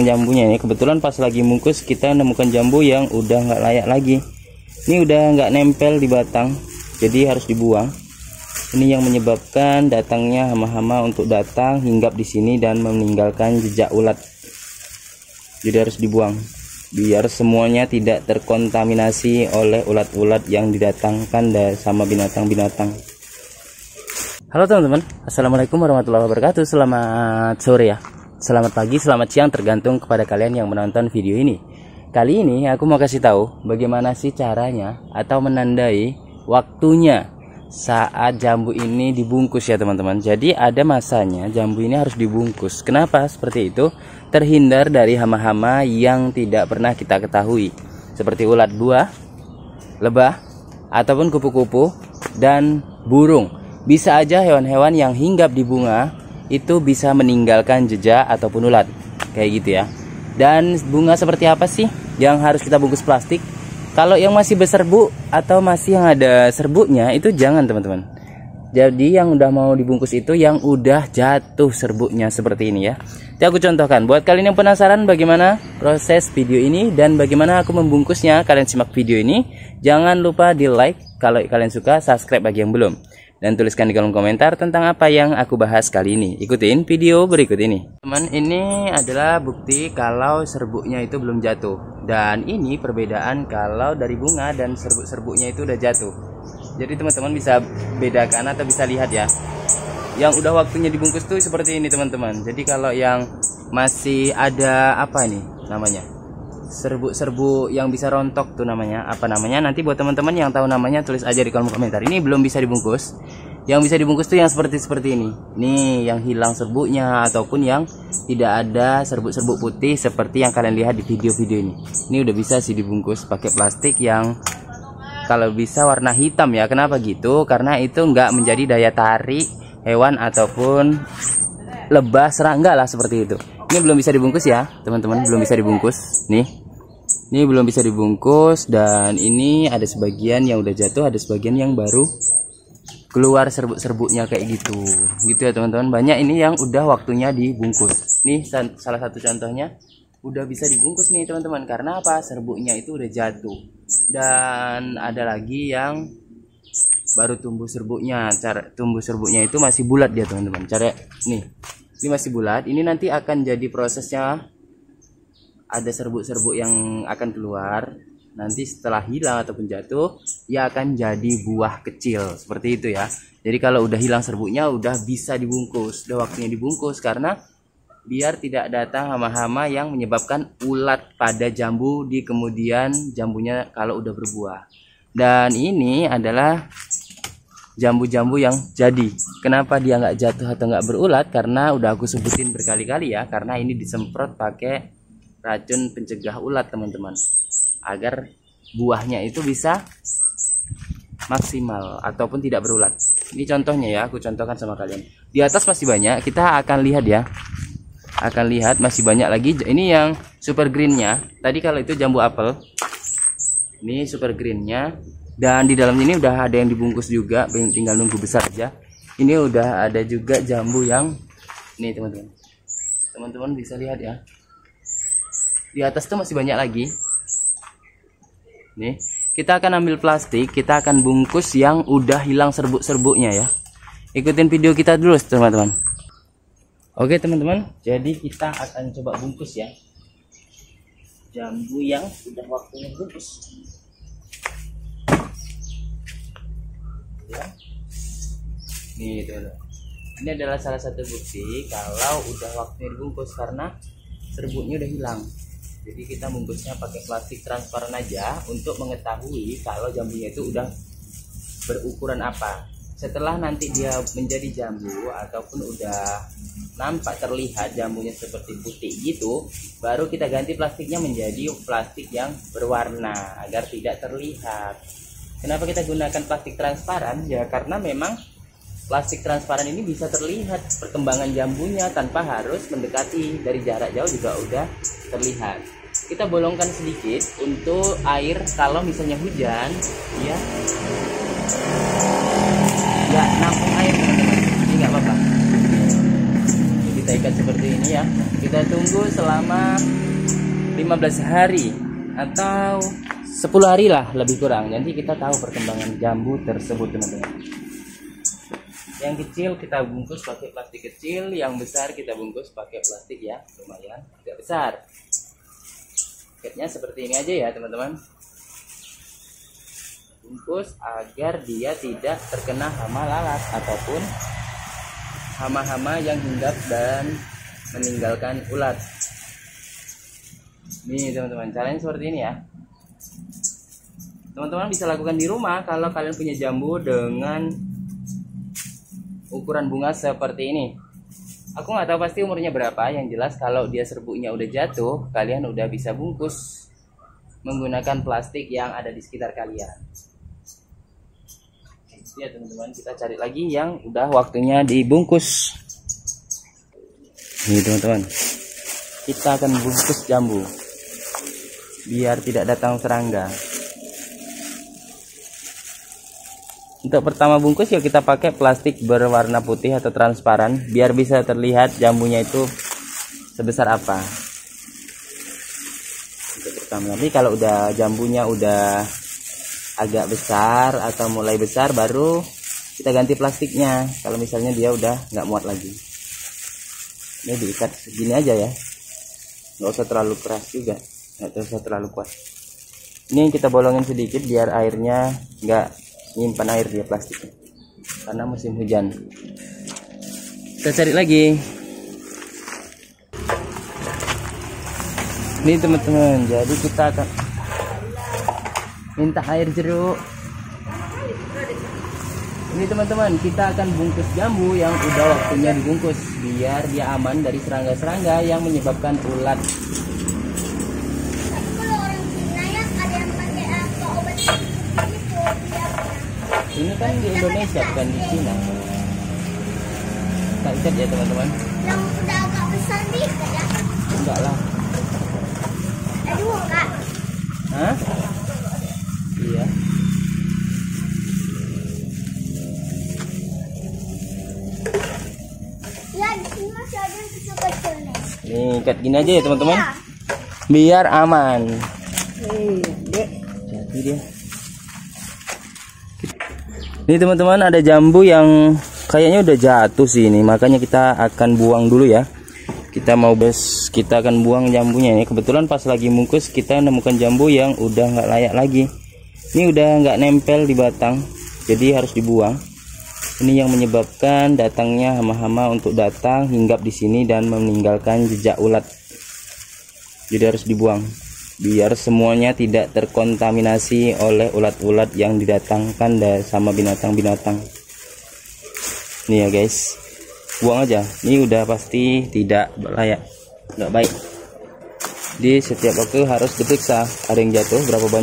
jambunya ini. Kebetulan pas lagi bungkus kita nemukan jambu yang udah nggak layak lagi. Ini udah nggak nempel di batang, jadi harus dibuang. Ini yang menyebabkan datangnya hama-hama untuk datang hinggap di sini dan meninggalkan jejak ulat. Jadi harus dibuang biar semuanya tidak terkontaminasi oleh ulat-ulat yang didatangkan sama binatang-binatang. Halo teman-teman, assalamualaikum warahmatullahi wabarakatuh. Selamat sore ya, selamat pagi, selamat siang, tergantung kepada kalian yang menonton video ini. Kali ini aku mau kasih tahu bagaimana sih caranya atau menandai waktunya saat jambu ini dibungkus ya teman-teman. Jadi ada masanya jambu ini harus dibungkus. Kenapa seperti itu? Terhindar dari hama-hama yang tidak pernah kita ketahui, seperti ulat buah, lebah, ataupun kupu-kupu dan burung. Bisa aja hewan-hewan yang hinggap di bunga itu bisa meninggalkan jejak ataupun ulat, kayak gitu ya. Dan bunga seperti apa sih yang harus kita bungkus plastik? Kalau yang masih berserbuk atau masih yang ada serbuknya itu jangan teman-teman. Jadi yang udah mau dibungkus itu yang udah jatuh serbuknya seperti ini ya. Jadi aku contohkan buat kalian yang penasaran bagaimana proses video ini dan bagaimana aku membungkusnya. Kalian simak video ini, jangan lupa di like kalau kalian suka, subscribe bagi yang belum, dan tuliskan di kolom komentar tentang apa yang aku bahas kali ini. Ikutin video berikut ini. Teman, ini adalah bukti kalau serbuknya itu belum jatuh. Dan ini perbedaan kalau dari bunga dan serbuk-serbuknya itu udah jatuh. Jadi teman-teman bisa bedakan atau bisa lihat ya. Yang udah waktunya dibungkus tuh seperti ini teman-teman. Jadi kalau yang masih ada apa ini namanya? Serbuk-serbuk yang bisa rontok tuh namanya. Apa namanya? Nanti buat teman-teman yang tahu namanya tulis aja di kolom komentar. Ini belum bisa dibungkus. Yang bisa dibungkus tuh yang seperti ini. Nih yang hilang serbuknya ataupun yang tidak ada serbuk-serbuk putih seperti yang kalian lihat di video-video ini. Ini udah bisa sih dibungkus pakai plastik yang kalau bisa warna hitam ya. Kenapa gitu? Karena itu nggak menjadi daya tarik hewan ataupun lebah, serangga lah seperti itu. Ini belum bisa dibungkus ya teman-teman, belum bisa dibungkus. Nih, ini belum bisa dibungkus. Dan ini ada sebagian yang udah jatuh, ada sebagian yang baru keluar serbuk-serbuknya kayak gitu ya teman-teman. Banyak ini yang udah waktunya dibungkus. Nih salah satu contohnya udah bisa dibungkus nih teman-teman. Karena apa? Serbuknya itu udah jatuh. Dan ada lagi yang baru tumbuh serbuknya. Cara tumbuh serbuknya itu masih bulat dia teman-teman. Cara nih, ini masih bulat. Ini nanti akan jadi prosesnya, ada serbuk-serbuk yang akan keluar. Nanti setelah hilang ataupun jatuh, ia akan jadi buah kecil seperti itu ya. Jadi kalau udah hilang serbuknya udah bisa dibungkus, udah waktunya dibungkus, karena biar tidak datang hama-hama yang menyebabkan ulat pada jambu di kemudian jambunya kalau udah berbuah. Dan ini adalah jambu-jambu yang jadi. Kenapa dia nggak jatuh atau nggak berulat? Karena udah aku sebutin berkali-kali ya, karena ini disemprot pakai racun pencegah ulat teman-teman, agar buahnya itu bisa maksimal ataupun tidak berulat. Ini contohnya ya, aku contohkan sama kalian. Di atas masih banyak, kita akan lihat ya. Akan lihat masih banyak lagi. Ini yang super greennya. Tadi kalau itu jambu apel, ini super greennya. Dan di dalam ini udah ada yang dibungkus juga, tinggal nunggu besar aja. Ini udah ada juga jambu yang ini teman-teman. Teman-teman bisa lihat ya. Di atas tuh masih banyak lagi. Nih, kita akan ambil plastik, kita akan bungkus yang udah hilang serbuk-serbuknya ya. Ikutin video kita dulu teman-teman. Oke teman-teman, jadi kita akan coba bungkus ya jambu yang udah waktunya bungkus ya. Nih teman-teman, ini adalah salah satu bukti kalau udah waktunya dibungkus karena serbuknya udah hilang. Jadi kita bungkusnya pakai plastik transparan aja untuk mengetahui kalau jambunya itu udah berukuran apa. Setelah nanti dia menjadi jambu ataupun udah nampak terlihat jambunya seperti putih gitu, baru kita ganti plastiknya menjadi plastik yang berwarna agar tidak terlihat. Kenapa kita gunakan plastik transparan? Ya karena memang plastik transparan ini bisa terlihat perkembangan jambunya tanpa harus mendekati, dari jarak jauh juga udah terlihat. Kita bolongkan sedikit untuk air kalau misalnya hujan ya. Ya nampung air teman-teman, ini nggak apa-apa. Jadi kita ikat seperti ini ya. Kita tunggu selama 15 hari atau 10 hari lah lebih kurang. Nanti kita tahu perkembangan jambu tersebut teman-teman. Yang kecil kita bungkus pakai plastik kecil, yang besar kita bungkus pakai plastik ya lumayan agak besar. Paketnya seperti ini aja ya teman-teman. Bungkus agar dia tidak terkena hama lalat ataupun hama-hama yang hinggap dan meninggalkan ulat. Nih teman-teman, caranya seperti ini ya. Teman-teman bisa lakukan di rumah kalau kalian punya jambu dengan ukuran bunga seperti ini. Aku nggak tahu pasti umurnya berapa, yang jelas kalau dia serbuknya udah jatuh, kalian udah bisa bungkus menggunakan plastik yang ada di sekitar kalian. Ya teman-teman, kita cari lagi yang udah waktunya dibungkus. Nih teman-teman, kita akan bungkus jambu biar tidak datang serangga. Untuk pertama bungkus ya kita pakai plastik berwarna putih atau transparan biar bisa terlihat jambunya itu sebesar apa. Untuk pertama, nanti kalau udah jambunya udah agak besar atau mulai besar baru kita ganti plastiknya. Kalau misalnya dia udah nggak muat lagi, ini diikat segini aja ya, nggak usah terlalu keras juga, nggak usah terlalu kuat. Ini kita bolongin sedikit biar airnya nggak nyimpan air di plastiknya karena musim hujan. Kita cari lagi. Ini teman-teman, jadi kita akan minta air jeruk. Ini teman-teman, kita akan bungkus jambu yang udah waktunya dibungkus biar dia aman dari serangga-serangga yang menyebabkan ulat. Ini kan di Indonesia bukan di Cina. Kita ikat ya teman-teman. Yang udah agak besar nih ya? Enggak lah. Aduh enggak. Hah? Iya. Ya di sini masih ada yang kecil-kecil nih. Nih ikat gini aja ya teman-teman. Biar aman. Jadi dia. Ini teman-teman, ada jambu yang kayaknya udah jatuh sih ini, makanya kita akan buang dulu ya. Kita akan buang jambunya ini. Kebetulan pas lagi bungkus kita nemukan jambu yang udah nggak layak lagi. Ini udah nggak nempel di batang, jadi harus dibuang. Ini yang menyebabkan datangnya hama-hama untuk datang hinggap di sini dan meninggalkan jejak ulat. Jadi harus dibuang biar semuanya tidak terkontaminasi oleh ulat-ulat yang didatangkan sama binatang-binatang. Nih ya guys, buang aja. Ini udah pasti tidak layak, nggak baik. Di setiap waktu harus diperiksa ada yang jatuh berapa banyak.